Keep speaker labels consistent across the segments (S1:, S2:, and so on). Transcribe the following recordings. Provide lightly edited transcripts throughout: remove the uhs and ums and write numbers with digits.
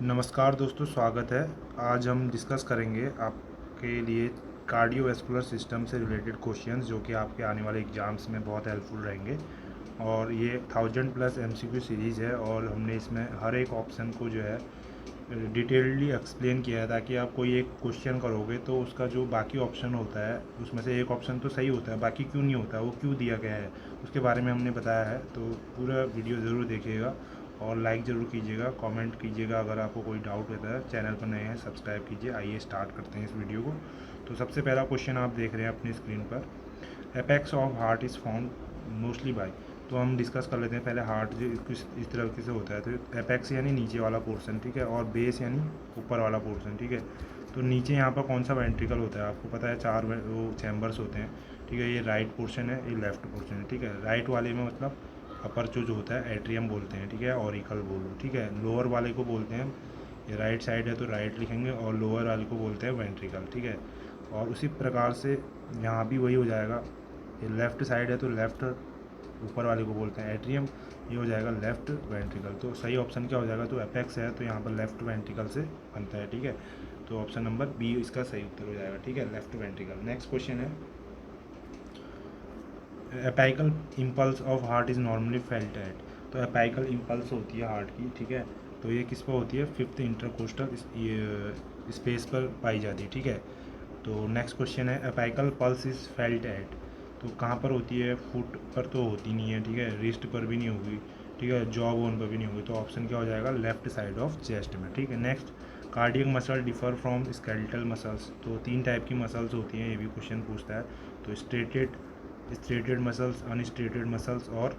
S1: नमस्कार दोस्तों, स्वागत है। आज हम डिस्कस करेंगे आपके लिए कार्डियोवैस्कुलर सिस्टम से रिलेटेड क्वेश्चंस जो कि आपके आने वाले एग्जाम्स में बहुत हेल्पफुल रहेंगे। और ये 1000+ एमसीक्यू सीरीज़ है और हमने इसमें हर एक ऑप्शन को जो है डिटेलली एक्सप्लेन किया है, ताकि आप कोई एक क्वेश्चन करोगे तो उसका जो बाकी ऑप्शन होता है उसमें से एक ऑप्शन तो सही होता है, बाकी क्यों नहीं होता, वो क्यों दिया गया है, उसके बारे में हमने बताया है। तो पूरा वीडियो ज़रूर देखिएगा और लाइक ज़रूर कीजिएगा, कमेंट कीजिएगा। अगर आपको कोई डाउट होता है, चैनल पर नए हैं सब्सक्राइब कीजिए। आइए स्टार्ट करते हैं इस वीडियो को। तो सबसे पहला क्वेश्चन आप देख रहे हैं अपनी स्क्रीन पर, apex of heart is found mostly bye. तो हम डिस्कस कर लेते हैं पहले हार्ट जो इस तरीके से होता है। तो एपेक्स यानी नीचे वाला पोर्शन, ठीक है, और बेस यानी ऊपर वाला पोर्शन, ठीक है। तो नीचे यहाँ पर कौन सा वेंट्रिकल होता है, आपको पता है 4 वो चैम्बर्स होते हैं, ठीक है। ये राइट पोर्शन है, ये लेफ्ट पोर्शन है, ठीक है। राइट वाले में मतलब अपर जो होता है एट्रियम बोलते हैं, ठीक है, ऑरिकल बोलो, ठीक है। लोअर वाले को बोलते हैं, ये राइट साइड है तो राइट लिखेंगे, और लोअर वाले को बोलते हैं वेंट्रिकल, ठीक है। और उसी प्रकार से यहाँ भी वही हो जाएगा। ये लेफ़्ट साइड है तो लेफ़्ट ऊपर वाले को बोलते हैं एट्रियम, ये हो जाएगा लेफ़्ट वेंट्रिकल। तो सही ऑप्शन क्या हो जाएगा, तो एपेक्स है तो यहाँ पर लेफ़्ट वेंट्रिकल से बनता है, ठीक है। तो ऑप्शन नंबर बी इसका सही उत्तर हो जाएगा, ठीक है, लेफ़्ट वेंट्रिकल। नेक्स्ट क्वेश्चन है, apical impulse of heart is normally felt at. तो एपाइकल इम्पल्स होती है हार्ट की, ठीक है। तो ये किस पर होती है, फिफ्थ इंटरकोस्टल स्पेस पर पाई जाती है, ठीक है। तो नेक्स्ट क्वेश्चन है, apical pulse is felt at. तो कहाँ पर होती है, फुट पर तो होती नहीं है, ठीक है, रिस्ट पर भी नहीं होगी, ठीक है, जॉ बोन पर भी नहीं होगी। तो ऑप्शन क्या हो जाएगा, लेफ्ट साइड ऑफ चेस्ट में, ठीक है। Next, cardiac muscle differ from skeletal muscles. तो 3 टाइप की मसल्स होती हैं, ये भी क्वेश्चन पूछता है। तो स्ट्रेटेड मसल्स, अनस्ट्रेटेड मसल्स और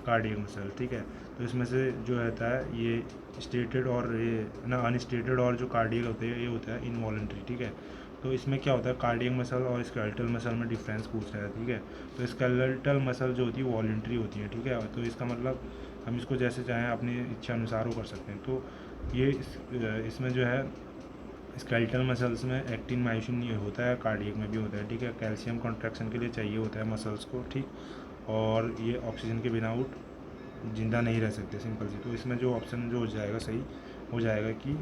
S1: कार्डियक मसल, ठीक है। तो इसमें से जो रहता है ये स्ट्रेटेड और ये ना अनस्ट्रेटेड और जो कार्डियक होते हैं ये होता है इनवॉलेंट्री, ठीक है। तो इसमें क्या होता है, कार्डियक मसल और स्केलेटल मसल में डिफरेंस पूछ रहा है, ठीक है। तो स्केलेटल मसल जो होती है वॉलेंट्री होती है, ठीक है। तो इसका मतलब हम इसको जैसे चाहें अपनी इच्छा अनुसार वो कर सकते हैं। तो ये इसमें जो है स्केलेटल मसल्स में एक्टिन मायोसिन ये होता है, कार्डियक में भी होता है, ठीक है। कैल्शियम कॉन्ट्रैक्शन के लिए चाहिए होता है मसल्स को, ठीक। और ये ऑक्सीजन के बिना आउट जिंदा नहीं रह सकते, सिंपल सी। तो इसमें जो ऑप्शन जो हो जाएगा सही हो जाएगा कि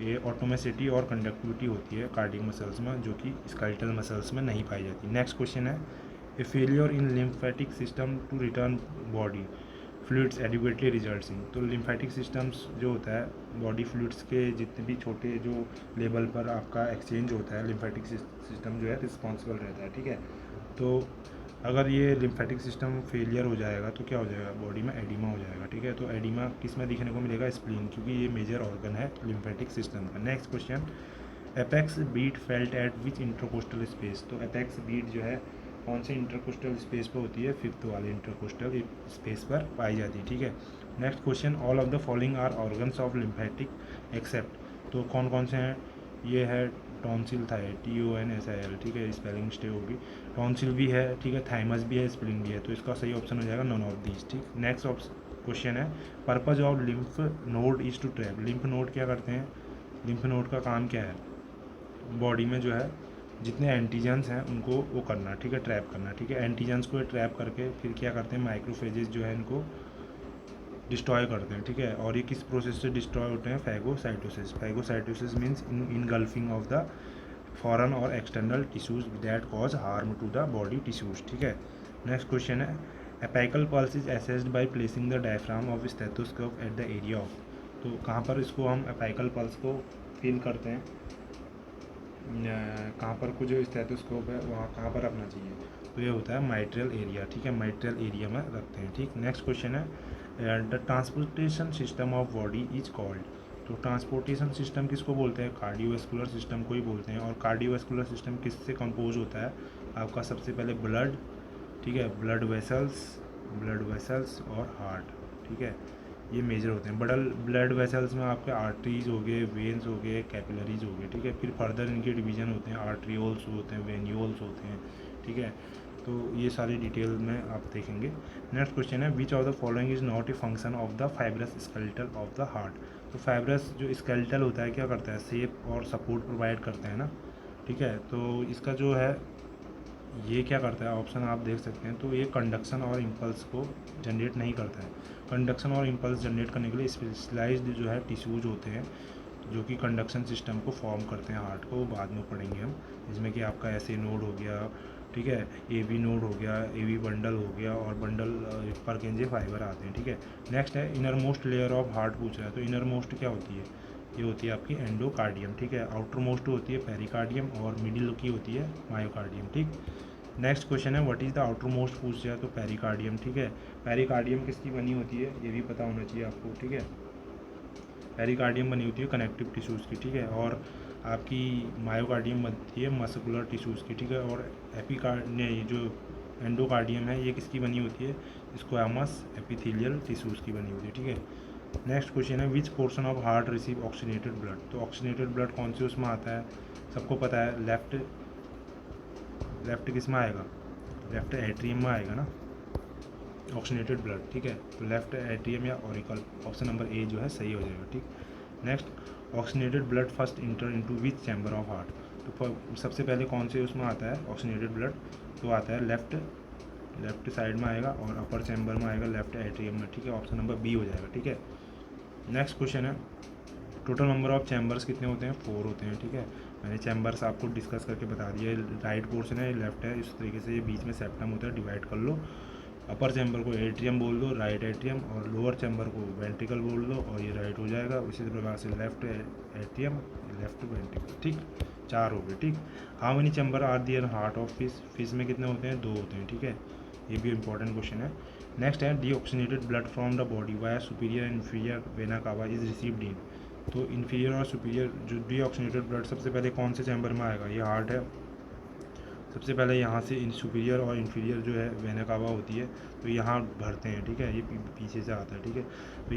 S1: ये ऑटोमेसिटी और कंडक्टिविटी होती है कार्डियक मसल्स में, जो कि स्केलेटल मसल्स में नहीं पाई जाती। नेक्स्ट क्वेश्चन है, a failure in lymphatic system to return body fluids adequately results in. तो लिम्फेटिक सिस्टम्स जो होता है बॉडी फ्लूइड्स के जितने भी छोटे जो लेवल पर आपका एक्सचेंज होता है, लिम्फेटिक सिस्टम जो है रिस्पॉन्सिबल रहता है, ठीक है। तो अगर ये लिम्फेटिक सिस्टम फेलियर हो जाएगा तो क्या हो जाएगा, बॉडी में एडिमा हो जाएगा, ठीक है। तो एडिमा किस में दिखने को मिलेगा, स्प्लीन, क्योंकि ये मेजर ऑर्गन है लिम्फेटिक सिस्टम का। Next question, apex beat felt at which intercostal space. तो एपेक्स बीट जो है कौन से इंटरकोस्टल स्पेस पर होती है, फिफ्थ वाले इंटरकोस्टल स्पेस पर पाई जाती है, ठीक है। Next question, all of the following are organs of lymphatic except. तो कौन कौन से हैं, ये है टॉन्सिल था, TONSIL, ठीक है, स्पेलिंग स्टे होगी। टॉन्सिल भी है, ठीक है, थाइमस भी है, स्प्लिन भी है। तो इसका सही ऑप्शन हो जाएगा नॉन ऑफ दीज, ठीक। नेक्स्ट क्वेश्चन है, purpose of lymph node is to trap. Lymph node क्या करते हैं, लिम्फ नोड का काम क्या है, बॉडी में जो है जितने एंटीजन्स हैं उनको वो करना, ठीक है, ट्रैप करना, ठीक है। एंटीजन्स को ट्रैप करके फिर क्या करते हैं, माइक्रोफेजेस जो है इनको डिस्ट्रॉय करते हैं, ठीक है। और ये किस प्रोसेस से डिस्ट्रॉय होते हैं, phagocytosis. Phagocytosis means engulfing of the foreign और external tissues that cause harm to the body tissues, ठीक है। नेक्स्ट क्वेश्चन है, apical pulse is assessed by placing the diaphragm of stethoscope at the area of. तो कहाँ पर इसको हम apical pulse को फील करते हैं, कहाँ पर को जो स्टेथोस्कोप है वहाँ कहाँ पर रखना चाहिए, तो ये होता है माइट्रियल एरिया, ठीक है, माइट्रियल एरिया में रखते हैं, ठीक। नेक्स्ट क्वेश्चन है, the transportation system of body is called. तो ट्रांसपोर्टेशन सिस्टम किसको बोलते हैं, कार्डियोवैस्कुलर सिस्टम को ही बोलते हैं। और कार्डियोवैस्कुलर सिस्टम किससे कंपोज होता है, आपका सबसे पहले ब्लड, ठीक है, ब्लड वेसल्स और हार्ट, ठीक है, ये मेजर होते हैं। ब्लड वेसल्स में आपके आर्टरीज हो गए, वेन्स हो गए, कैपिलरीज हो गए, ठीक है। फिर फर्दर इनके डिवीजन होते हैं, आर्ट्रियोल्स होते हैं, वेन्यूल्स होते हैं, ठीक है। तो ये सारी डिटेल में आप देखेंगे। नेक्स्ट क्वेश्चन है, विच of the following is not a function of the fibrous skeletal of the heart. तो फाइब्रस जो स्केलेटल होता है क्या करता है, शेप और सपोर्ट प्रोवाइड करता है ना, ठीक है। तो इसका जो है ये क्या करता है, ऑप्शन आप देख सकते हैं। तो ये कंडक्शन और इम्पल्स को जनरेट नहीं करता है। कंडक्शन और इम्पल्स जनरेट करने के लिए स्पेशलाइज्ड जो है टिश्यूज होते हैं, जो कि कंडक्शन सिस्टम को फॉर्म करते हैं हार्ट को, वो बाद में पढ़ेंगे हम, जिसमें कि आपका ऐसे नोड हो गया, ठीक है, ए बी नोड हो गया, ए बी बंडल हो गया, और बंडल पर केंजे फाइबर आते हैं, ठीक है। नेक्स्ट है inner most layer of heart पूछ रहा है, तो इनर मोस्ट क्या होती है, ये होती है आपकी एंडोकार्डियम, ठीक है। आउटर मोस्ट होती है पेरिकार्डियम, और मिडिल की होती है मायोकार्डियम, ठीक। नेक्स्ट क्वेश्चन है what is the outer most पूछ रहा है, तो पेरिकार्डियम, ठीक है। पेरिकार्डियम किसकी बनी होती है, ये भी पता होना चाहिए आपको, ठीक है। पेरिकार्डियम बनी होती है कनेक्टिव टिश्यूज़ की, ठीक है। और आपकी मायोकार्डियम बनती है मस्कुलर टिश्यूज़ की, ठीक है। और नहीं, जो एंडोकार्डियम है ये किसकी बनी होती है, स्क्वामस एपिथेलियल टिश्यूज़ की बनी होती है, ठीक है। नेक्स्ट क्वेश्चन है which portion of heart receive oxygenated blood, तो ऑक्सीनेटेड ब्लड कौन से उसमें आता है, सबको पता है, लेफ्ट किस में आएगा, लेफ्ट एट्रियम में आएगा ना ऑक्सीनेटेड ब्लड, ठीक है। तो लेफ्ट एट्रियम या ऑरिकल, ऑप्शन नंबर ए जो है सही हो जाएगा, ठीक। Next oxygenated blood first inter into which chamber of heart, तो सबसे पहले कौन से उसमें आता है ऑक्सीनेटेड ब्लड, तो आता है लेफ्ट साइड में आएगा, और अपर चैम्बर में आएगा लेफ्ट एट्रियम में, ठीक है। ऑप्शन नंबर बी हो जाएगा, ठीक है। नेक्स्ट क्वेश्चन है टोटल नंबर ऑफ चैम्बर्स कितने होते हैं, 4 होते हैं, ठीक है। मैंने चैम्बर्स आपको डिस्कस करके बता दिया, राइट पोर्शन है, लेफ्ट है, इस तरीके से ये बीच में सेप्टम होता है, डिवाइड कर लो। अपर चैम्बर को एट्रियम बोल दो, राइट एट्रियम, और लोअर चैम्बर को वेंट्रिकल बोल दो, और ये राइट हो जाएगा। उसी प्रकार से लेफ्ट एट्रियम, लेफ्ट वेंट्रिकल, ठीक। 4 हो गए, ठीक। How many chamber are there heart of fish में कितने होते हैं, 2 होते हैं, ठीक है। ये भी इंपॉर्टेंट क्वेश्चन है। नेक्स्ट है deoxygenated blood from the body via superior and inferior vena cava is received in, तो इन्फीरियर और सुपीरियर जो डीऑक्सीनेटेड ब्लड सबसे पहले कौन से चैम्बर में आएगा, ये हार्ट है, सबसे पहले यहाँ से इन सुपीरियर और इन्फीरियर जो है वेना कावा होती है, तो यहाँ भरते हैं, ठीक है। ये पीछे से आता है, ठीक है। तो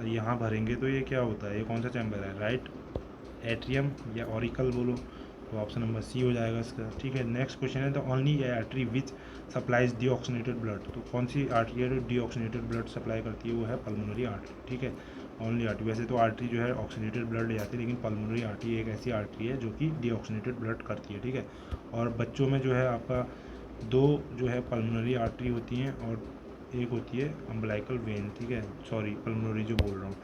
S1: यहाँ भरेंगे, तो ये क्या होता है, ये कौन सा चैम्बर है, राइट एट्रियम या ऑरिकल बोलो, तो ऑप्शन नंबर सी हो जाएगा इसका, ठीक है। नेक्स्ट क्वेश्चन है the only artery which supplies deoxygenated blood, तो कौन सी आर्टरी है जो डीऑक्सीनेटेड ब्लड सप्लाई करती है, वो है पल्मोनरी आर्टरी, ठीक है। ओनली आर्टरी, वैसे तो आर्टरी जो है ऑक्सीनेटेड ब्लड ले जाती है, लेकिन पल्मोनरी आर्टरी एक ऐसी आर्टरी है जो कि डीऑक्सीनेटेड ब्लड करती है, ठीक है। और बच्चों में जो है आपका 2 जो है पल्मोनरी आर्टरी होती हैं, और एक होती है अम्बलाइकल वेन, ठीक है, सॉरी पल्मोनरी जो बोल रहा हूँ,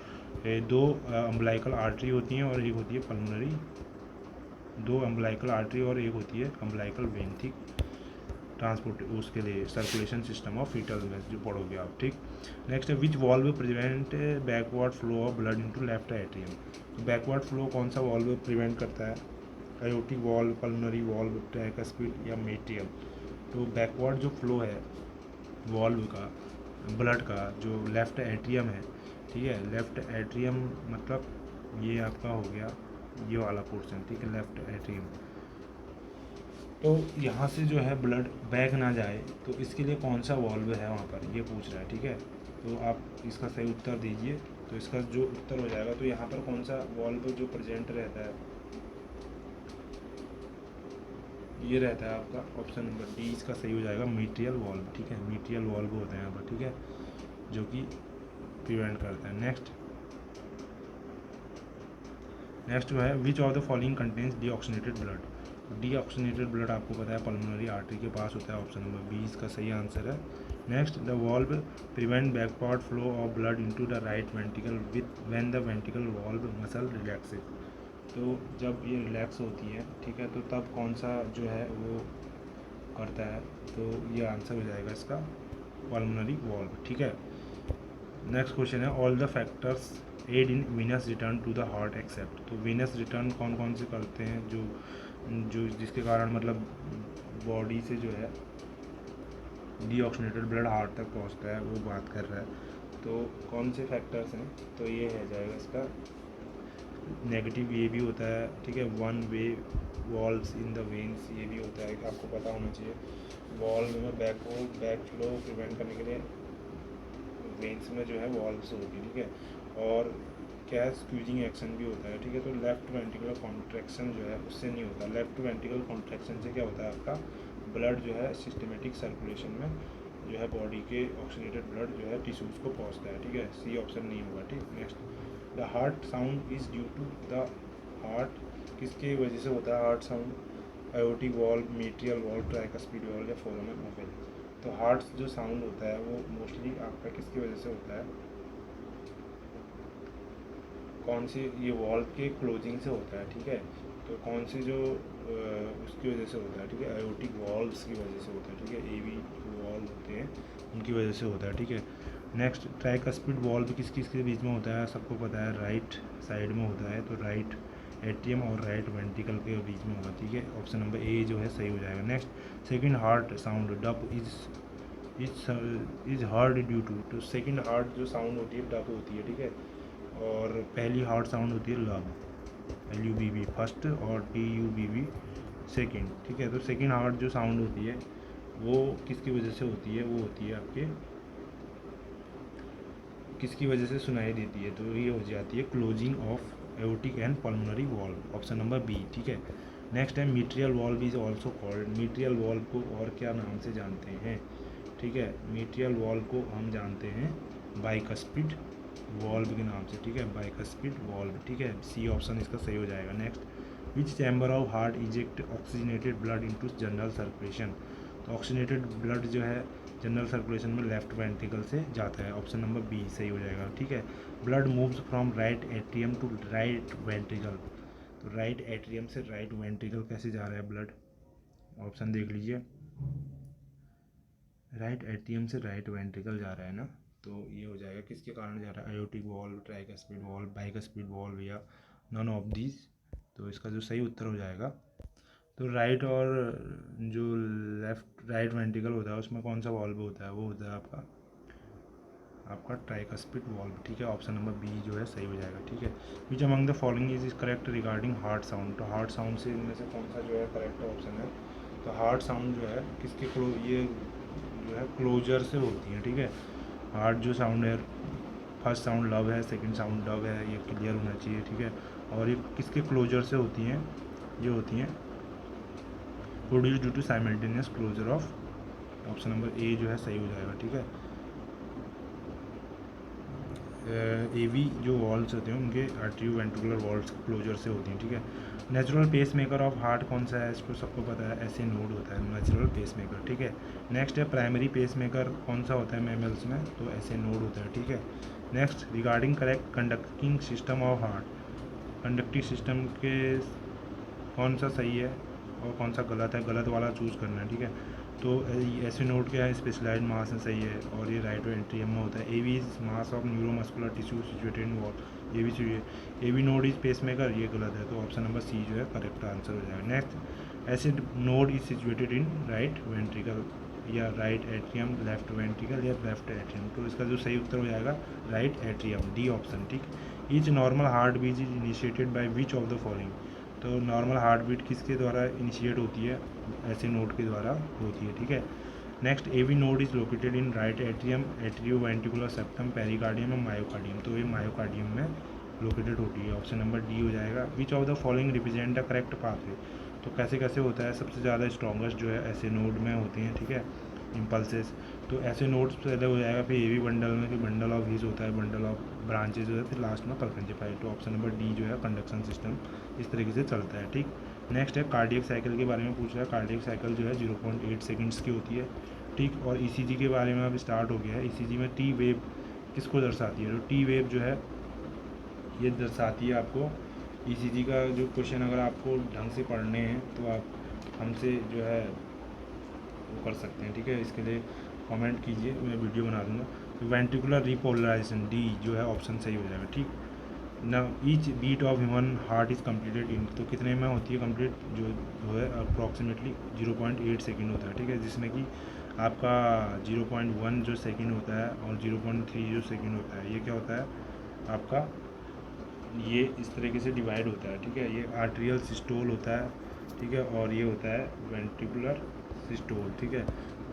S1: 2 अम्बलाइकल आर्टरी होती हैं, और एक होती है पल्मोनरी, 2 अम्बलाइकल आर्टरी और एक होती है अम्बलाइकल वेन, ठीक। ट्रांसपोर्ट उसके लिए सर्कुलेशन सिस्टम ऑफ फीटल में जो पढ़ोगे आप, ठीक। नेक्स्ट है which valve prevent backward flow of blood into left atrium, तो बैकवर्ड फ्लो कौन सा वॉल्व प्रिवेंट करता है, aortic valve, pulmonary valve, tricuspid या मेट्रियम, तो बैकवर्ड जो फ्लो है वॉल्व का ब्लड का जो लेफ्ट एट्रियम है, ठीक है, लेफ्ट एट्रियम मतलब ये आपका हो गया ये वाला पोर्शन, ठीक है, लेफ्ट एट्रियम, तो यहाँ से जो है ब्लड बैक ना जाए, तो इसके लिए कौन सा वॉल्व है वहाँ पर, ये पूछ रहा है, ठीक है। तो आप इसका सही उत्तर दीजिए, तो इसका जो उत्तर हो जाएगा, तो यहाँ पर कौन सा वॉल्व जो प्रेजेंट रहता है, ये रहता है आपका ऑप्शन नंबर डी, इसका सही हो जाएगा मीट्रियल वॉल्व, ठीक है। मीट्रियल वॉल्व होता है यहाँ पर, ठीक है, जो कि प्रिवेंट करता है। नेक्स्ट जो है विच of the following contains deoxygenated blood, deoxygenated blood आपको पता है पल्मोनरी आर्टरी के पास होता है, ऑप्शन नंबर बी इसका सही आंसर है। Next the valve prevent backward flow of blood into the right ventricle with when the ventricle valve muscle relaxes, तो जब ये रिलैक्स होती है, ठीक है, तो तब कौन सा जो है वो करता है, तो ये आंसर हो जाएगा इसका पल्मोनरी वॉल्व, ठीक है। नेक्स्ट क्वेश्चन है all the factors aid in venous return to the heart except, तो वीनस रिटर्न कौन कौन से करते हैं जो जिसके कारण मतलब बॉडी से जो है डीऑक्सीनेटेड ब्लड हार्ट तक पहुंचता है, वो बात कर रहा है, तो कौन से फैक्टर्स हैं, तो ये है जाएगा इसका नेगेटिव, ये भी होता है, ठीक है, 1 वे वॉल्व्स इन द वेन्स, ये भी होता है, आपको पता होना चाहिए। वॉल्व में बैक फ्लो प्रिवेंट करने के लिए वेन्स में जो है वॉल्व्स होगी, ठीक है। और क्या स्क्वीजिंग एक्शन भी होता है, ठीक है। तो लेफ्ट वेंट्रिकुलर कॉन्ट्रैक्शन जो है उससे नहीं होता, लेफ्ट वेंट्रिकुलर कॉन्ट्रैक्शन से क्या होता है आपका ब्लड जो है सिस्टमेटिक सर्कुलेशन में जो है बॉडी के ऑक्सीनेटेड ब्लड जो है टिश्यूज़ को पहुंचता है, ठीक है। सी ऑप्शन नहीं होगा, ठीक। Next the heart sound is due to the heart, किसके वजह से होता है heart sound, aortic valve, mitral valve, tricuspid valve या फोरामन ओवल, तो हार्ट जो साउंड होता है वो मोस्टली आपका किसकी वजह से होता है, कौन सी ये वॉल्व के क्लोजिंग से होता है, ठीक है। तो कौन सी जो उसकी वजह से होता है, ठीक है, आयोटिक वॉल्व्स की वजह से होता है, ठीक है, एवी वॉल्व होते हैं उनकी वजह से होता है, ठीक है। नेक्स्ट ट्राइकस्पिड वॉल्व किस किस के बीच में होता है, सबको पता है राइट साइड में होता है, तो राइट एट्रियम और राइट वेंट्रिकल के बीच में होगा, ठीक है। ऑप्शन नंबर ए जो है सही हो जाएगा। Next second heart sound dub is heard due to, तो सेकंड हार्ट जो साउंड होती है डब होती है, ठीक है। और पहली हार्ट साउंड होती है लव, LUBB फर्स्ट और TUBB सेकंड, ठीक है। तो सेकंड हार्ट जो साउंड होती है वो किसकी वजह से होती है, वो होती है आपके किसकी वजह से सुनाई देती है, तो ये हो जाती है closing of aortic and pulmonary valve, option number B, ठीक है। नेक्स्ट है mitral valve is also called, mitral valve को और क्या नाम से जानते हैं, ठीक है। मीट्रियल वॉल्व को हम जानते हैं बाइकस्पिड वॉल्व के नाम से, ठीक है, बाइकस्पिड वॉल्व, ठीक है। सी ऑप्शन इसका सही हो जाएगा। Next which chamber of heart eject oxygenated blood into general circulation, तो ऑक्सीजनेटेड ब्लड जो है जनरल सर्कुलेशन में लेफ्ट वेंट्रिकल से जाता है, ऑप्शन नंबर बी सही हो जाएगा, ठीक है। Blood moves from right atrium to right ventricle, तो राइट एट्रियम से राइट वेंट्रिकल कैसे जा रहा है ब्लड, ऑप्शन देख लीजिए, राइट एट्रियम से राइट वेंट्रिकल जा रहा है ना, तो ये हो जाएगा किसके कारण जा रहा है, aortic valve, tricuspid valve, bicuspid valve या नॉन ऑफ दीज, तो इसका जो सही उत्तर हो जाएगा। तो राइट और जो लेफ्ट राइट वेंट्रिकल होता है उसमें कौन सा वॉल्व होता है, वो होता है आपका ट्राइकस्पिड वॉल्व, ठीक है। ऑप्शन नंबर बी जो है सही हो जाएगा, ठीक है। Which among the following is correct regarding heart sound, तो हार्ट साउंड से इनमें से कौन सा जो है करेक्ट ऑप्शन है, तो हार्ट साउंड जो है किसके ये जो है क्लोजर से होती है, ठीक है। हार्ट जो साउंड है फर्स्ट साउंड लव है, सेकंड साउंड डव है, ये क्लियर होना चाहिए, ठीक है। और ये किसके क्लोजर से होती हैं, ये होती हैं produce due to simultaneous closure of, option number A जो है सही हो जाएगा, ठीक है। एवी जो वॉल्व्स होते हैं उनके आर्टरियो वेंट्रिकुलर वॉल्व्स क्लोजर से होती हैं, ठीक है। Natural pacemaker of heart कौन सा है, इसको सबको पता है, ऐसे नोड होता है नेचुरल पेस मेकर, ठीक है। नेक्स्ट है प्राइमरी पेस मेकर कौन सा होता है मैमल्स में, तो ऐसे नोड होता है, ठीक है। Next regarding correct conducting system of heart, conductive system के कौन सा सही है और कौन सा गलत है, गलत वाला चूज़ करना है, ठीक है। तो ऐसे नोट क्या है, स्पेशलाइज्ड मास में सही है और ये राइट वेंट्रियम में होता है। AV is mass of neuromuscular tissue situated in wall, ये भी चाहिए। AV node is pacemaker, ये गलत है, तो ऑप्शन नंबर सी जो है करेक्ट आंसर हो जाएगा। Next SA node is situated in right ventricle या राइट एट्रियम, लेफ्ट वेंट्रिकल या लेफ्ट एट्रियम, तो इसका जो सही उत्तर हो जाएगा राइट एट्रियम, डी ऑप्शन, ठीक। Each normal heart beat is initiated by which of the following, तो नॉर्मल हार्ट बीट किसके द्वारा इनिशिएट होती है, ऐसे नोड के द्वारा होती है, ठीक है। Next AV node is located in right atrium, atrioventricular septum, pericardium और मायोकार्डियम, तो ये मायोकार्डियम में लोकेटेड होती है, ऑप्शन नंबर डी हो जाएगा। विच of the following represent the correct pathway, तो कैसे कैसे होता है, सबसे ज़्यादा स्ट्रॉन्गेस्ट जो है ऐसे नोड में होते हैं, ठीक है, इम्पल्सेस, तो ऐसे नोड्स पहले हो जाएगा, फिर एवी बंडल में, फिर बंडल ऑफ हीज होता है, बंडल ऑफ ब्रांचेज जो है, फिर लास्ट में परपेंडिकुलर, तो ऑप्शन नंबर डी जो है कंडक्शन सिस्टम इस तरीके से चलता है, ठीक। नेक्स्ट है कार्डियक साइकिल के बारे में पूछ रहा है, कार्डियक साइकिल जो है 0.8 सेकंड्स की होती है, ठीक। और ECG के बारे में अब स्टार्ट हो गया है, ECG में टी वेव किसको दर्शाती है, तो टी वेव जो है ये दर्शाती है आपको ECG का जो क्वेश्चन अगर आपको ढंग से पढ़ने हैं तो आप हमसे जो है वो कर सकते हैं, ठीक है। इसके लिए कमेंट कीजिए, मैं वीडियो बना दूँगा। तो वेंट्रिकुलर रिपोलराइजेशन डी जो है ऑप्शन सही हो जाएगा, ठीक ना। Each beat of human heart is completed in, तो कितने में होती है कंप्लीट, जो है अप्रॉक्सीमेटली 0.8 सेकेंड होता है, ठीक है, जिसमें कि आपका 0.1 जो सेकेंड होता है और 0.3 जो सेकेंड होता है, ये क्या होता है आपका, ये इस तरीके से डिवाइड होता है, ठीक है। ये आर्टेरियल सिस्टोल होता है, ठीक है, और ये होता है वेंट्रिकुलर सिस्टोल, ठीक है।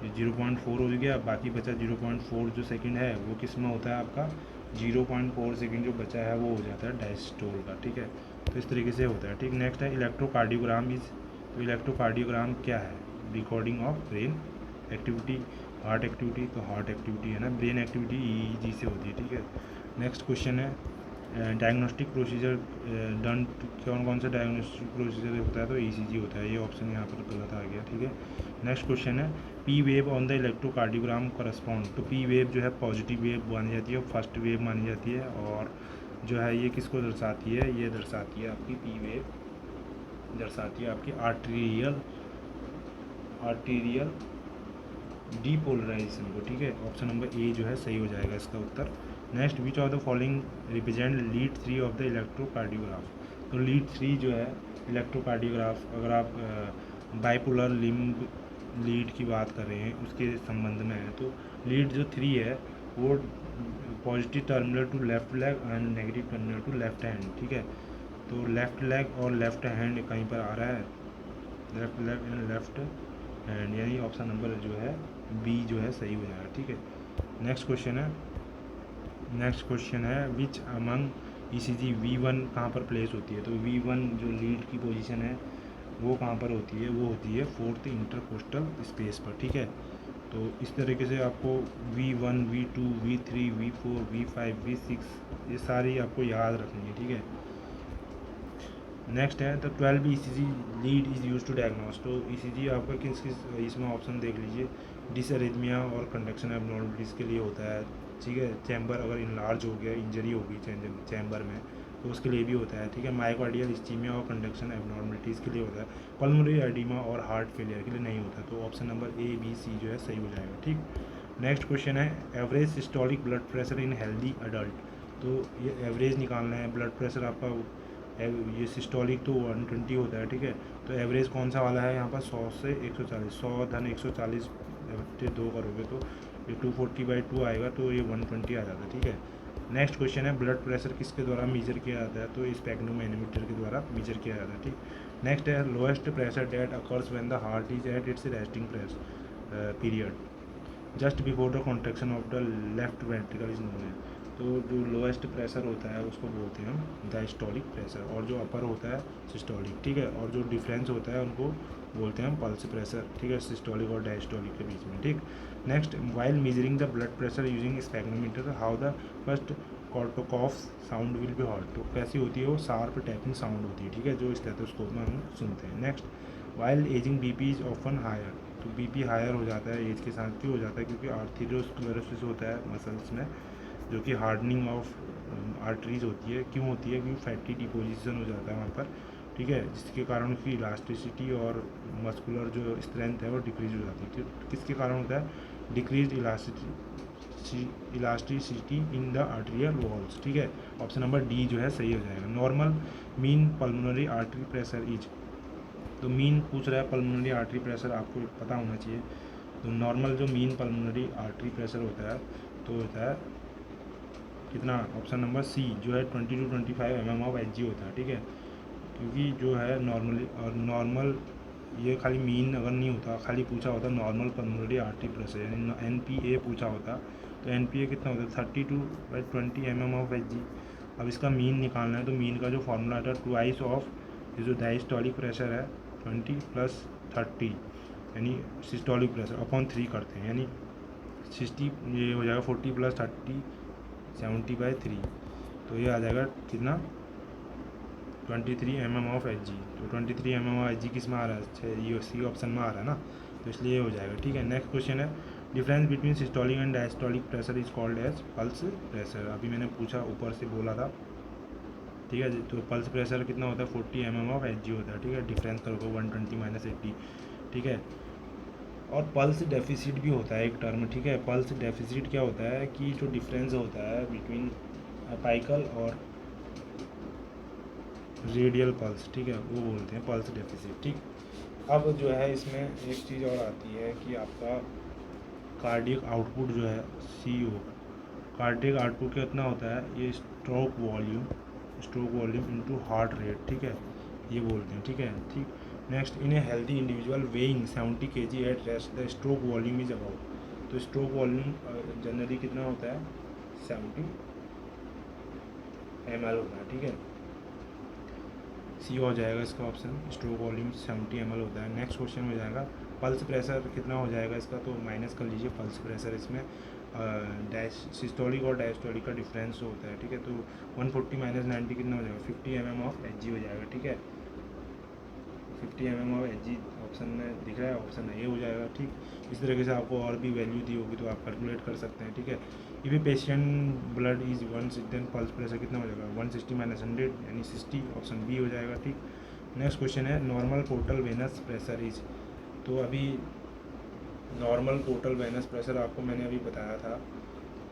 S1: ये 0.4 हो गया, बाकी बचा 0.4 जो सेकंड है वो किस में होता है आपका, 0.4 सेकंड जो बचा है वो हो जाता है डायस्टोल का, ठीक है। तो इस तरीके से होता है, ठीक। नेक्स्ट है इलेक्ट्रोकार्डियोग्राम इज, तो इलेक्ट्रोकार्डियोग्राम क्या है, recording of brain activity, heart activity, तो हार्ट एक्टिविटी है ना, ब्रेन एक्टिविटी EEG से होती है, ठीक है। नेक्स्ट क्वेश्चन है डायग्नोस्टिक प्रोसीजर डन, कौन कौन सा डायग्नोस्टिक प्रोसीजर होता है, तो ECG होता है, ये ऑप्शन यहाँ पर गलत आ गया, ठीक है। नेक्स्ट क्वेश्चन है P wave on the electrocardiogram correspond, तो पी वेव जो है पॉजिटिव वेव मानी जाती है, फर्स्ट वेव मानी जाती है, और जो है ये किसको दर्शाती है, ये दर्शाती है आपकी पी वेव, दर्शाती है आपकी आर्टीरियल डीपोलराइजेशन को, ठीक है। ऑप्शन नंबर ए जो है सही हो जाएगा इसका उत्तर। Next, which of the following represent lead 3 of the electrocardiograph. तो लीड 3 जो है इलेक्ट्रोकार्डियोग्राफ, अगर आप बाइपोलर लिम्ब लीड की बात कर रहे हैं उसके संबंध में है, तो लीड जो 3 है वो positive terminal to left leg and negative terminal to left hand, ठीक है। तो लेफ्ट लेग और लेफ्ट हैंड कहीं पर आ रहा है, left leg and left hand, यानी ऑप्शन नंबर जो है बी जो है सही हो जाएगा, ठीक है। नेक्स्ट क्वेश्चन है विच अमंग ईसीजी V1 कहाँ पर प्लेस होती है। तो V1 जो लीड की पोजीशन है वो कहाँ पर होती है, वो होती है 4th इंटरकोस्टल स्पेस पर, ठीक है। तो इस तरीके से आपको V1, V2, V3, V4, V5, V6 ये सारी आपको याद रखनी है, ठीक है। नेक्स्ट है the 12 ECG lead is use to diagnose. तो ECG आपका किस इसमें ऑप्शन देख लीजिए, डिसअरिथमिया और कंडक्शन एबनॉर्मलिटीज़ के लिए होता है, ठीक है। चैम्बर अगर इनलार्ज हो गया, इंजरी होगी चैम्बर में, तो उसके लिए भी होता है, ठीक है। माइकार्डियल इस्कीमिया और कंडक्शन एबनॉर्मलिटीज़ के लिए होता है। पल्मोनरी एडिमा और हार्ट फेलियर के लिए नहीं होता। तो ऑप्शन नंबर ए, बी, सी जो है सही हो जाएगा, ठीक। नेक्स्ट क्वेश्चन है average systolic blood pressure in healthy adult. तो ये एवरेज निकालना है ब्लड प्रेशर आपका, ये सिस्टोलिक तो 120 होता है, ठीक है। तो एवरेज कौन सा वाला है यहाँ पर, 100 से 140, 100 धन 140 बट्टे 2 करोगे तो ये 240/2 आएगा, तो ये 120 आ जाता है, ठीक है। नेक्स्ट क्वेश्चन है ब्लड प्रेशर किसके द्वारा मेजर किया जाता है। तो स्पेक्ट्रोमैनोमीटर के द्वारा मेजर किया जाता है, ठीक। नेक्स्ट है lowest pressure date occurs when the heart is at its resting period just before the contraction of the left ventricle is known है। तो जो लोएस्ट प्रेशर होता है उसको बोलते हैं हम डायस्टोलिक प्रेशर, और जो अपर होता है सिस्टोलिक, ठीक है। और जो डिफरेंस होता है उनको बोलते हैं हम पल्स प्रेशर, ठीक है, सिस्टोलिक और डायस्टोलिक के बीच में, ठीक। Next, while measuring the blood pressure using spectrometer how the first Korotkoff sound will be heard. तो कैसी होती है वो, शार्प टैपिंग साउंड होती है, ठीक है, जो स्टेथोस्कोप में हम सुनते हैं। Next, while aging BP is often higher. तो बीपी हायर हो जाता है एज के साथ, क्यों हो जाता है, क्योंकि आर्थेरोस्क्लेरोसिस होता है मसल्स में, जो कि हार्डनिंग ऑफ आर्टरीज होती है। क्यों होती है, क्योंकि फैटी डिपोजिशन हो जाता है वहाँ पर, ठीक है, जिसके कारण उसकी इलास्टिसिटी और मस्कुलर जो स्ट्रेंथ है वो डिक्रीज हो जाती है। किसके कारण होता है, decrease elasticity in the arterial walls, ठीक है। ऑप्शन नंबर डी जो है सही हो जाएगा। Normal mean pulmonary artery pressure is. तो मीन पूछ रहा है पल्मोनरी आर्टरी प्रेशर, आपको पता होना चाहिए। तो नॉर्मल जो मीन पल्मोनरी आर्टरी प्रेशर होता है तो होता है कितना, ऑप्शन नंबर सी जो है 20 to 25 mm ऑफ Hg होता है, ठीक है। क्योंकि जो है नॉर्मली और नॉर्मल ये खाली मीन अगर नहीं होता, खाली पूछा होता नॉर्मल पल्मोनरी आर्टरी प्रेशर यानी NPA पूछा होता, तो NPA कितना होता है 32/20 mm ऑफ Hg। अब इसका मीन निकालना है, तो मीन का जो फार्मूला आता है ट्वाइस ऑफ ये जो डायस्टोलिक प्रेशर है 20 + 30 यानी सिस्टोलिक प्रेशर अपॉन 3 करते हैं, यानी 60 ये हो जाएगा 40 + 30 70/3। तो ये आ जाएगा कितना 23 mm ऑफ Hg। तो 23 mm ऑफ Hg किस में आ रहा है, ये सी ऑप्शन में आ रहा है ना, तो इसलिए ये हो जाएगा, ठीक है। नेक्स्ट क्वेश्चन है difference between systolic and diastolic pressure is called as pulse pressure. अभी मैंने पूछा ऊपर से बोला था, ठीक है। तो पल्स प्रेशर कितना होता है 40 mm ऑफ Hg होता है, ठीक है। डिफरेंस करोगे 120 - 80, ठीक है। और पल्स डेफिसिट भी होता है एक टर्म, ठीक है। पल्स डेफिसिट क्या होता है कि जो डिफरेंस होता है बिटवीन अपाइकल और रेडियल पल्स, ठीक है, वो बोलते हैं पल्स डेफिसिट, ठीक। अब जो है इसमें एक चीज़ और आती है कि आपका कार्डियक आउटपुट जो है CO, कार्डियक आउटपुट कितना होता है, ये stroke volume into heart rate, ठीक है, ये बोलते हैं, ठीक है, ठीक। Next, in a healthy individual weighing 70 kg at rest the stroke volume is about. तो स्ट्रोक वॉल्यूम जनरली कितना होता है 70 ml होता है, ठीक है। सी हो जाएगा इसका ऑप्शन, स्ट्रोक वॉल्यूम 70 ml होता है। नेक्स्ट क्वेश्चन हो जाएगा पल्स प्रेशर कितना हो जाएगा इसका, तो माइनस कर लीजिए पल्स प्रेशर, इसमें सिस्टोलिक और डायस्टोलिक का डिफरेंस होता है, ठीक है। तो 140 - 90 कितना हो जाएगा 50 mm ऑफ Hg हो जाएगा, ठीक है। 50 mm ऑफ Hg ऑप्शन में दिख रहा है, ऑप्शन ये हो जाएगा, ठीक। इस तरीके से आपको और भी वैल्यू दी होगी तो आप कैलकुलेट कर सकते हैं, ठीक है। If a patient blood is 160 then pulse pressure कितना हो जाएगा 160 माइनस 100 यानी 60, ऑप्शन बी हो जाएगा। ठीक, नेक्स्ट क्वेश्चन है normal portal venous pressure is. तो अभी नॉर्मल पोर्टल वेनस प्रेशर आपको मैंने अभी बताया था,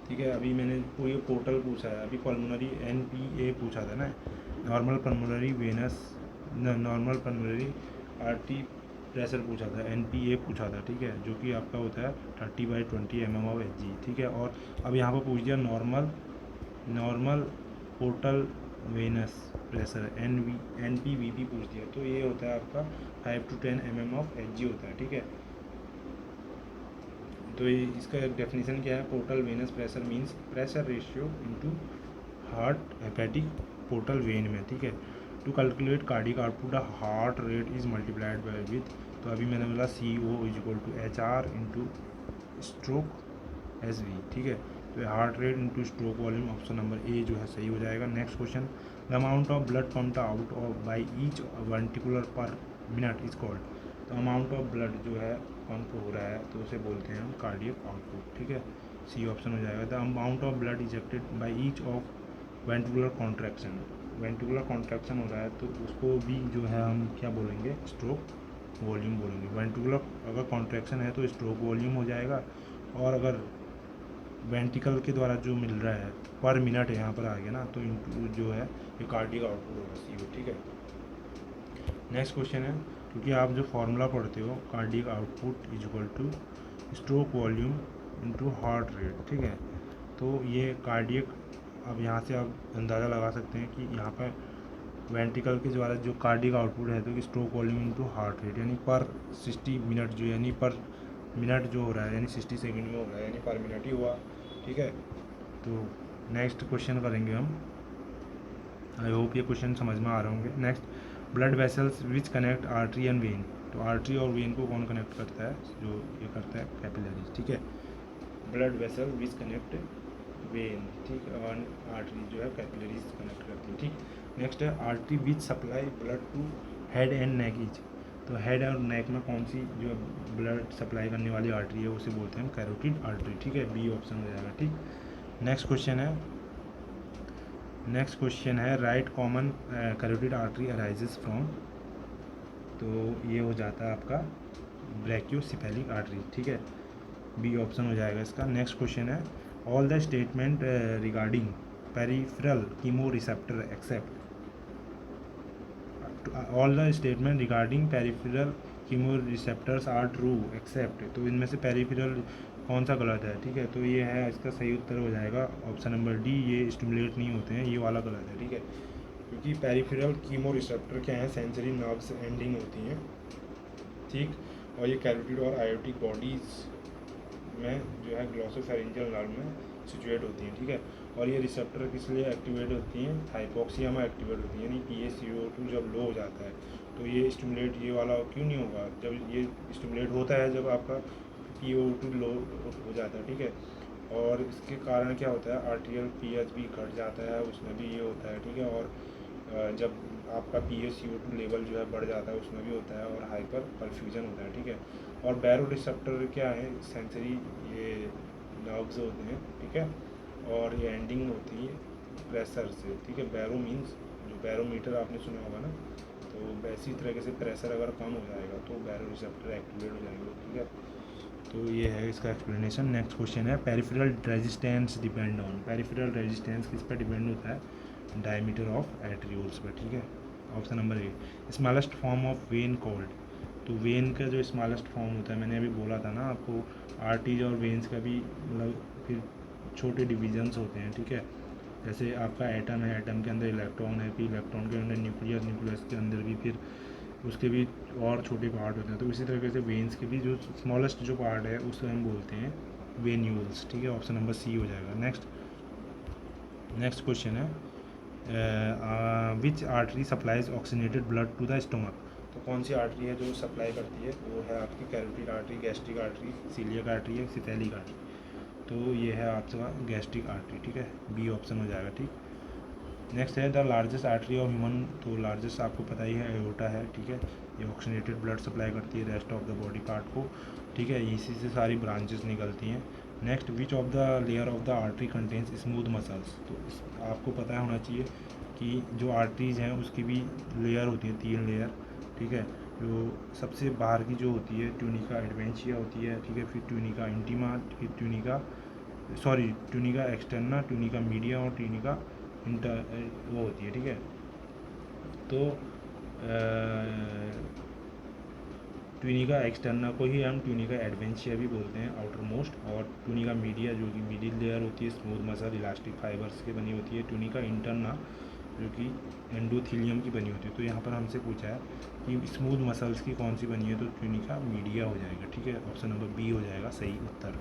S1: ठीक है। अभी मैंने कोई पोर्टल पूछा है, अभी पल्मोनरी NPA पूछा था ना, normal pulmonary venous normal pulmonary artery pressure पूछा था, NPA पूछा था, ठीक है, जो कि आपका होता है 30/20 mm ऑफ Hg, ठीक है। और अब यहाँ पर पूछ दिया normal portal venous pressure NPVP पूछ दिया, तो ये होता है आपका 5 to 10 mm ऑफ Hg होता है, ठीक है। तो ये इसका डेफिनेशन क्या है, portal venous pressure means pressure ratio into heart hepatic portal vein में, ठीक है। To calculate cardiac output the heart rate is multiplied by with, तो अभी मैंने बोला CO = HR into stroke SV, ठीक है। तो heart rate into stroke volume, option number A जो है सही हो जाएगा। Next question, the amount of blood pumped out of by each ventricular per minute is called. तो अमाउंट ऑफ ब्लड जो है पंप हो रहा है तो उसे बोलते हैं हम कार्डियक आउटपुट, ठीक है, सी ऑप्शन हो जाएगा। The amount of blood ejected by each of ventricular contraction, ventricular contraction हो रहा है तो उसको भी जो है हम क्या बोलेंगे, स्ट्रोक वॉल्यूम बोलेंगे। वेंट्रिकुलर अगर कॉन्ट्रैक्शन है तो स्ट्रोक वॉल्यूम हो जाएगा, और अगर वेंट्रिकल के द्वारा जो मिल रहा है पर मिनट यहाँ पर आ गया ना, तो इनटू जो है ये कार्डियक आउटपुट होगा CO, ठीक है। नेक्स्ट क्वेश्चन है, क्योंकि आप जो फॉर्मूला पढ़ते हो cardiac output = stroke volume into heart rate, ठीक है। तो ये कार्डियक, अब यहाँ से आप अंदाज़ा लगा सकते हैं कि यहाँ पर वेंट्रिकल के द्वारा जो कार्डियक आउटपुट है तो stroke volume into heart rate, यानी पर 60 मिनट जो, यानी पर मिनट जो हो रहा है, यानी 60 सेकंड में हो रहा है, यानी पर मिनट ही हुआ, ठीक है। तो नेक्स्ट क्वेश्चन करेंगे हम, आई होप ये क्वेश्चन समझ में आ रहे होंगे। Next, blood vessels which connect artery and when. तो आर्टरी और वेन को कौन कनेक्ट करता है, जो ये करता है कैपिलरीज, ठीक है। Blood vessel which connect when, ठीक है, और आर्टरी जो है कैपिलरीज कनेक्ट करती है, ठीक। नेक्स्ट है artery which supply blood to head and neck इच। तो हेड और नेक में कौन सी जो ब्लड सप्लाई करने वाली आर्टरी है उसे बोलते हैं कैरोटिड आर्टरी, ठीक है, बी ऑप्शन हो जाएगा, ठीक। नेक्स्ट क्वेश्चन है right common carotid artery arises from. तो ये हो जाता है आपका ब्रैकियोसेफेलिक आर्टरी, ठीक है, बी ऑप्शन हो जाएगा इसका। नेक्स्ट क्वेश्चन है all the statement regarding peripheral chemoreceptor except, all the statement regarding peripheral chemoreceptors are true except. तो इनमें से पेरिफेरल कौन सा गलत है, ठीक है। तो ये है इसका सही उत्तर हो जाएगा ऑप्शन नंबर डी, ये स्टिमुलेट नहीं होते हैं, ये वाला गलत है, ठीक है। क्योंकि पेरिफेरल कीमो रिसेप्टर क्या है, सेंसरी नर्व्स एंडिंग होती हैं, ठीक, और ये कैरोटिड और आयोटिक बॉडीज़ में जो है ग्लॉसोफेरिंजियल नर्व में सिचुएट होती हैं, ठीक है। और ये रिसेप्टर किस लिए एक्टिवेट होती हैं, हाइपोक्सिया में एक्टिवेट होती हैं, यानी PaCO2 जब लो हो जाता है तो ये स्टिमुलेट ये वाला क्यों नहीं होगा, जब ये स्टिमुलेट होता है जब आपका PaCO2 लो हो जाता है, ठीक है। और इसके कारण क्या होता है, आर्टीरियल pH भी घट जाता है, उसमें भी ये होता है, ठीक है। और जब आपका PaCO2 लेवल जो है बढ़ जाता है उसमें भी होता है, और हाइपर परफ्यूजन होता है, ठीक है। और बैरो रिसेप्टर क्या है, सेंसरी ये नर्व्स होते हैं, ठीक है, और ये एंडिंग होती है प्रेशर से, ठीक है। बैरो मीन्स जो बैरोमीटर आपने सुना होगा ना, तो वैसी तरीके से प्रेशर अगर कम हो जाएगा तो बैरो रिसेप्टर एक्टिवेट हो जाएंगे, ठीक है। तो ये है इसका एक्सप्लेनेशन। नेक्स्ट क्वेश्चन है peripheral resistance depend on, peripheral resistance किस पर डिपेंड होता है, डायमीटर ऑफ एट्रियोल्स पर, ठीक है, option number A. Smallest form of when called. तो वेन का जो स्मॉलेस्ट फॉर्म होता है, मैंने अभी बोला था ना आपको, आर्टरीज और वेन्स का भी मतलब फिर छोटे डिविजन्स होते हैं, ठीक है। जैसे आपका एटम है, एटम के अंदर इलेक्ट्रॉन है, फिर इलेक्ट्रॉन के अंदर न्यूक्लियस, न्यूक्लियस के अंदर भी फिर उसके भी और छोटे पार्ट होते हैं। तो इसी तरीके से वेन्स के भी जो स्मॉलेस्ट जो पार्ट है उसे हम बोलते हैं वेन्यूल्स, ठीक है, ऑप्शन नंबर सी हो जाएगा। नेक्स्ट क्वेश्चन है which artery supplies oxygenated blood to the stomach. तो कौन सी आर्टरी है जो सप्लाई करती है, वो है आपकी carotid artery, gastric artery, celiac artery है, सिफेलिक आर्टरी। तो ये है आपका गैस्ट्रिक आर्टरी, ठीक है, बी ऑप्शन हो जाएगा, ठीक। नेक्स्ट है the largest artery of human. तो लार्जेस्ट आपको पता ही है एओर्टा है, ठीक है, ये ऑक्सीनेटेड ब्लड सप्लाई करती है rest of the body part को, ठीक है, इसी से सारी ब्रांचेस निकलती हैं। Next, which of the layer of the artery contains smooth muscles. तो आपको पता होना चाहिए कि जो आर्टरीज हैं उसकी भी लेयर होती है, 3 लेयर, ठीक है। जो सबसे बाहर की जो होती है ट्यूनिका एडवेंशिया होती है, ठीक है, फिर ट्यूनिका इंटीमा, फिर ट्यूनिका एक्सटर्ना, ट्यूनिका मीडिया और ट्यूनिका इंटर वो होती है, ठीक है। तो ट्यूनिका एक्सटर्ना को ही हम ट्यूनिका एडवेंशिया भी बोलते हैं, आउटर मोस्ट, और ट्यूनिका मीडिया जो कि मिडिल लेयर होती है स्मूथ मसल इलास्टिक फाइबर्स की बनी होती है, ट्यूनिका इंटरना जो कि एंडोथीलियम की बनी होती है। तो यहाँ पर हमसे पूछा है कि स्मूथ मसल्स की कौन सी बनी है, तो ट्यूनिका मीडिया हो जाएगा, ठीक है, ऑप्शन नंबर बी हो जाएगा सही उत्तर।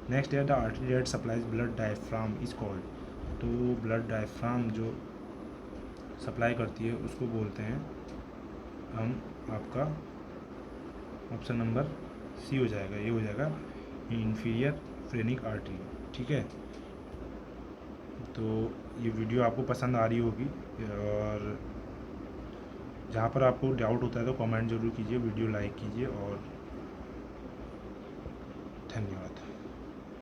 S1: नेक्स्ट है the artery that supplies blood diaphragm is called. तो ब्लड डायफ्राम जो सप्लाई करती है उसको बोलते हैं हम, आपका ऑप्शन नंबर सी हो जाएगा, ये हो जाएगा इंफीरियर फ्रेनिक आर्टरी, ठीक है। तो ये वीडियो आपको पसंद आ रही होगी, और जहाँ पर आपको डाउट होता है तो कमेंट ज़रूर कीजिए, वीडियो लाइक कीजिए, और धन्यवाद।